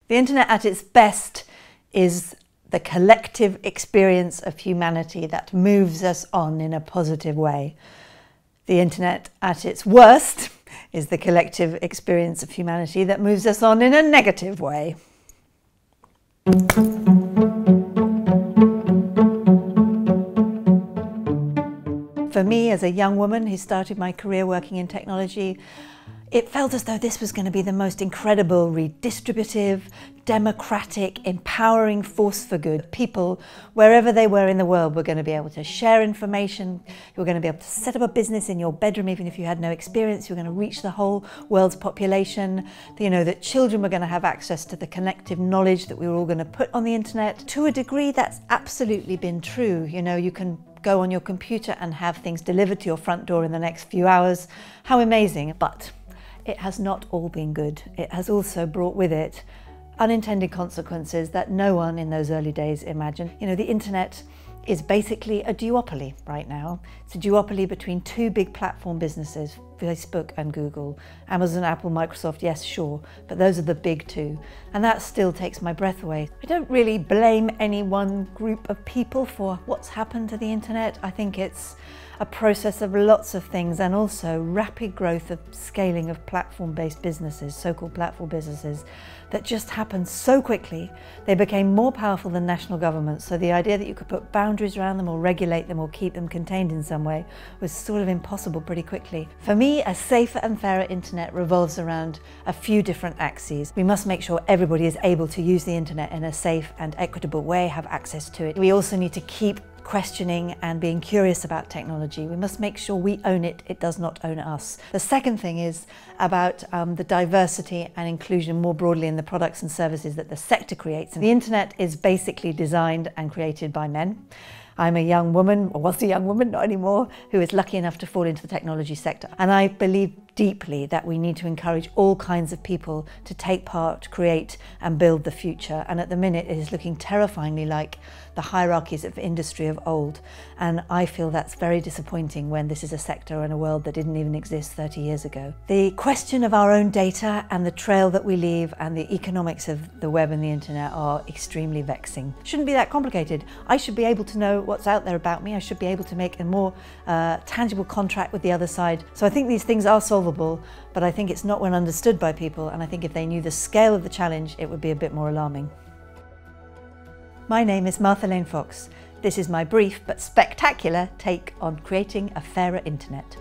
The internet at its best is the collective experience of humanity that moves us on in a positive way. The internet at its worst is the collective experience of humanity that moves us on in a negative way. For me, as a young woman who started my career working in technology, it felt as though this was going to be the most incredible, redistributive, democratic, empowering force for good. People, wherever they were in the world, were going to be able to share information. You were going to be able to set up a business in your bedroom, even if you had no experience. You were going to reach the whole world's population. You know, that children were going to have access to the connective knowledge that we were all going to put on the internet. To a degree, that's absolutely been true. You know, you can go on your computer and have things delivered to your front door in the next few hours. How amazing. But it has not all been good. It has also brought with it unintended consequences that no one in those early days imagined. You know, the internet is basically a duopoly right now. It's a duopoly between two big platform businesses, Facebook and Google. Amazon, Apple, Microsoft, yes, sure, but those are the big two. And that still takes my breath away. I don't really blame any one group of people for what's happened to the internet. I think it's a process of lots of things, and also rapid growth of scaling of platform-based businesses, so-called platform businesses, that just happened so quickly. They became more powerful than national governments, so the idea that you could put boundaries around them or regulate them or keep them contained in some way was sort of impossible pretty quickly. For me, a safer and fairer internet revolves around a few different axes. We must make sure everybody is able to use the internet in a safe and equitable way, have access to it. We also need to keep questioning and being curious about technology. We must make sure we own it, it does not own us. The second thing is about the diversity and inclusion more broadly in the products and services that the sector creates. And the internet is basically designed and created by men. I'm a young woman, or was a young woman, not anymore, who is lucky enough to fall into the technology sector. And I believe deeply that we need to encourage all kinds of people to take part, create and build the future. And at the minute it is looking terrifyingly like the hierarchies of industry of old. And I feel that's very disappointing when this is a sector and a world that didn't even exist 30 years ago. The question of our own data and the trail that we leave and the economics of the web and the internet are extremely vexing. It shouldn't be that complicated. I should be able to know what's out there about me. I should be able to make a more tangible contract with the other side. So I think these things are solvable, but I think it's not well understood by people, and I think if they knew the scale of the challenge, it would be a bit more alarming. My name is Martha Lane Fox. This is my brief but spectacular take on creating a fairer internet.